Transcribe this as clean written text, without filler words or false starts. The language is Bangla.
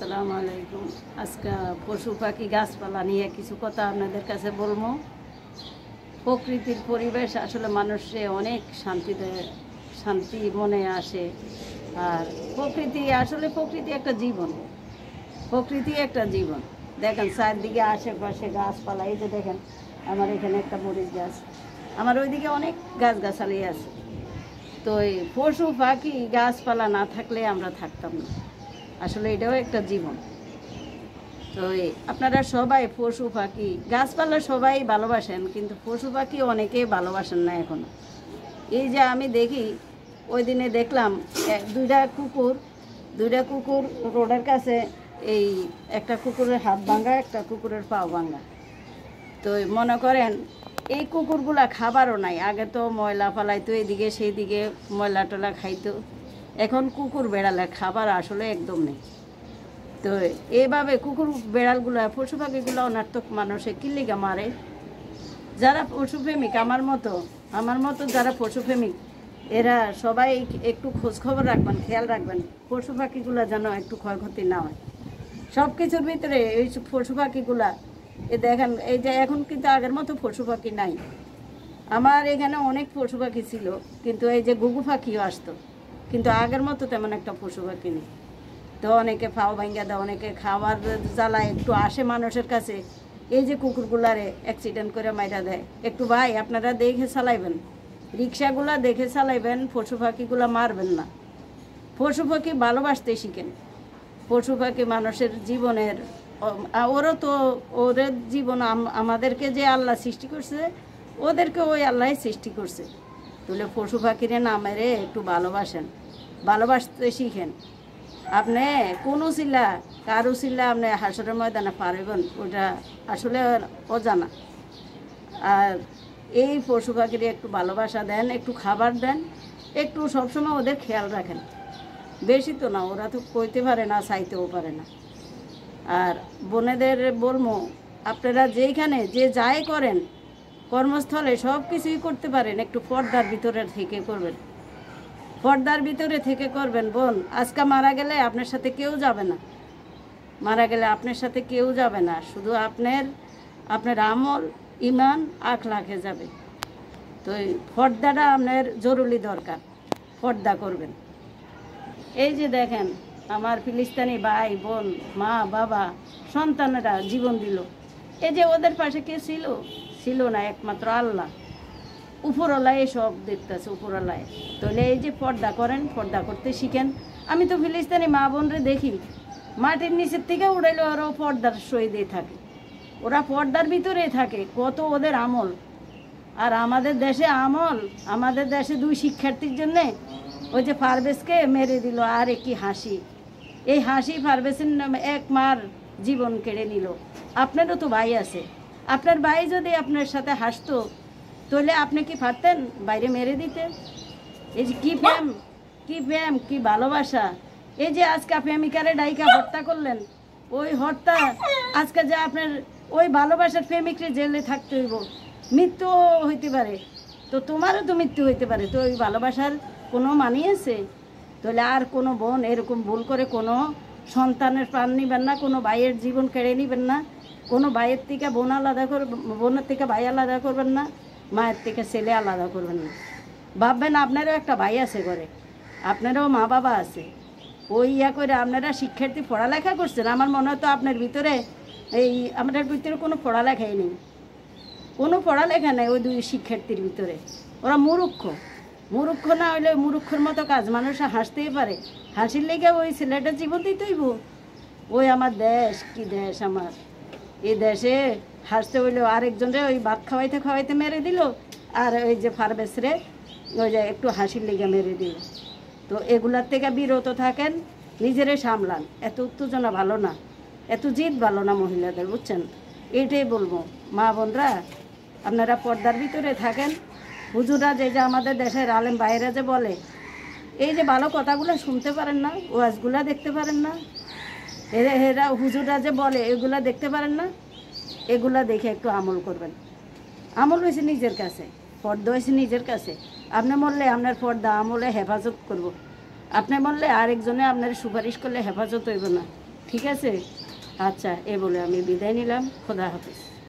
আসসালামু আলাইকুম। আজকে পশু পাখি গাছপালা নিয়ে কিছু কথা আপনাদের কাছে বলবো। প্রকৃতির পরিবেশ আসলে মানুষে অনেক শান্তি দেয়, শান্তি মনে আসে। আর প্রকৃতি একটা জীবন, প্রকৃতি একটা জীবন। দেখেন চারদিকে আশেপাশে গাছপালা, এই যে দেখেন আমার এখানে একটা মরিচ গাছ, আমার ওইদিকে অনেক গাছগাছালি আছে। তো এই পশু পাখি গাছপালা না থাকলে আমরা থাকতাম না। আসলে এটাও একটা জীবন। তো আপনারা সবাই পশু পাখি গাছপালা সবাই ভালোবাসেন, কিন্তু পশু পাখি অনেকেই ভালোবাসেন না এখনো। এই যে আমি দেখি, ওই দিনে দেখলাম দুইটা কুকুর রোডের কাছে, এই একটা কুকুরের হাত ভাঙা, একটা কুকুরের পাও ভাঙা। তো মনে করেন এই কুকুরগুলা খাবারও নাই। আগে তো ময়লা ফালাইতো, এদিকে সেই দিকে ময়লা টলা খাইতো। এখন কুকুর বেড়ালে খাবার আসলে একদম নেই। তো এইভাবে কুকুর বেড়ালগুলো পশু পাখিগুলো অনার্থক মানুষে কিল্লিগা মারে। যারা পশুপ্রেমিক আমার মতো যারা পশুপ্রেমিক, এরা সবাই একটু খোঁজখবর রাখবেন, খেয়াল রাখবেন পশু পাখিগুলো যেন একটু ক্ষয়ক্ষতি না হয়। সব কিছুর ভিতরে এই পশু পাখিগুলা দেখেন, এই যে এখন কিন্তু আগের মতো পশু পাখি নাই। আমার এখানে অনেক পশু পাখি ছিল, কিন্তু এই যে ঘুঘু পাখিও আসতো, কিন্তু আগের মতো তেমন একটা পশু পাখি নেই। তো অনেকে ফাও ভাঙ্গা দেয়, অনেকে খাবার জ্বালায় একটু আসে মানুষের কাছে, এই যে কুকুরগুলারে অ্যাক্সিডেন্ট করে মাইরা দেয়। একটু ভাই আপনারা দেখে চালাইবেন, রিক্সাগুলা দেখে চালাইবেন, পশু পাখিগুলা মারবেন না। পশু পাখি ভালোবাসতে শিখেন। পশু পাখি মানুষের জীবনের, ওদের জীবন আমাদেরকে যে আল্লাহ সৃষ্টি করছে, ওদেরকে ওই আল্লাহ সৃষ্টি করছে। তাহলে পশু পাখিরে না মেরে একটু ভালোবাসতে শিখেন। আপনি কোনো কারো আপনি হাসরের ময়দানে পারবেন, ওটা আসলে অজানা। আর এই পশু পাখিরে একটু ভালোবাসা দেন, একটু খাবার দেন, একটু সবসময় ওদের খেয়াল রাখেন। বেশি তো না, ওরা তো কইতে পারে না, চাইতেও পারে না। আর বোনেদের বলবো, আপনারা যেইখানে যে যাই করেন, কর্মস্থলে সব কিছুই করতে পারেন, একটু পর্দার ভিতরে থেকে করবেন। পর্দার ভিতরে থেকে করবেন। বোন, আজকে মারা গেলে আপনার সাথে কেউ যাবে না, শুধু আপনার আমল, ইমান, আখলাকে যাবে। তো এই পর্দাটা আপনার জরুরি দরকার, পর্দা করবেন। এই যে দেখেন আমার ফিলিস্তিনি ভাই বোন, মা বাবা, সন্তানেরা জীবন দিল। এই যে ওদের পাশে কে ছিল না, একমাত্র আল্লাহ, উপরওয়ালায় সব দেখতেছে, উপরওয়ালায়। তাহলে এই যে পর্দা করেন, পর্দা করতে শিখেন। আমি তো ফিলিস্তিনি মা বোনরে দেখি, মাটির নিচের থেকে উড়াইলে ওরাও পর্দার সহিতেই থাকে, ওরা পর্দার ভিতরেই থাকে। কত ওদের আমল। আর আমাদের দেশে 2 শিক্ষার্থীর জন্যে ওই যে পারভেজকে মেরে দিল। আর কি হাসি! এই হাসি পারভেজের নামে 1 মার জীবন কেড়ে নিল। আপনারও তো ভাই আছে, আপনার ভাই যদি আপনার সাথে হাসতো, তাহলে আপনি কি পারতেন বাইরে মেরে দিতে? এই যে কি প্রেম, কি ভালোবাসা! এই যে আজকে প্রেমিকারে ডাইকা হত্যা করলেন, ওই হত্যা আজকে যে আপনার ওই ভালোবাসার প্রেমিকরে জেলে থাকতে হইব, মৃত্যু হইতে পারে, তো তোমারও তো মৃত্যু হইতে পারে। তো ওই ভালোবাসার কোনো মানি আছে? তাহলে আর কোনো বোন এরকম ভুল করে কোনো সন্তানের প্রাণ নিবেন না, কোনো ভাইয়ের জীবন কেড়ে নিবেন না, কোনো ভাইয়ের থেকে বোনের থেকে ভাই আলাদা করবেন না, মায়ের থেকে ছেলে আলাদা করবেন না। ভাববেন আপনারও একটা ভাই আছে ঘরে, আপনারও মা বাবা আছে। ওই করে আপনারা শিক্ষার্থী পড়ালেখা করছেন, আমার মনে হয় তো আপনার ভিতরে কোনো পড়ালেখাই নেই, কোনো পড়ালেখা নেই ওই 2 শিক্ষার্থীর ভিতরে। ওরা মুরুক্ষ না হইলে মুরুক্ষর মতো কাজ মানুষ হাসতেই পারে। হাসির লেগে ওই ছেলেটা জীবন দিতেইব। ওই আমার দেশ, কি দেশ আমার! এই দেশে হাসতে হইলেও আরেকজনরে ওই ভাত খাওয়াইতে মেরে দিল, আর ওই যে পারভেজরে ওই যে একটু হাসির লেগে মেরে দিল। তো এগুলার থেকে বিরত থাকেন, নিজেরে সামলান। এত উত্তেজনা ভালো না, এত জিদ ভালো না মহিলাদের, বুঝছেন? এইটাই বলবো মা বোনরা, আপনারা পর্দার ভিতরে থাকেন। হুজুরা যে আমাদের দেশের আলেম ভাইয়েরা যে বলে, এই যে ভালো কথাগুলো শুনতে পারেন না, ওয়াজগুলা দেখতে পারেন না, এরা হুজুরা যে বলে এগুলা দেখতে পারেন না, এগুলা দেখে একটু আমল করবেন। আমল হয়েছে নিজের কাছে, পর্দা হয়েছে নিজের কাছে। আপনি মরলে আপনার পর্দা আমলে হেফাজত করব। আপনি বললে আরেকজনে আপনার সুপারিশ করলে হেফাজত হইব না। ঠিক আছে? আচ্ছা, এ বলে আমি বিদায় নিলাম। খোদা হাফেজ।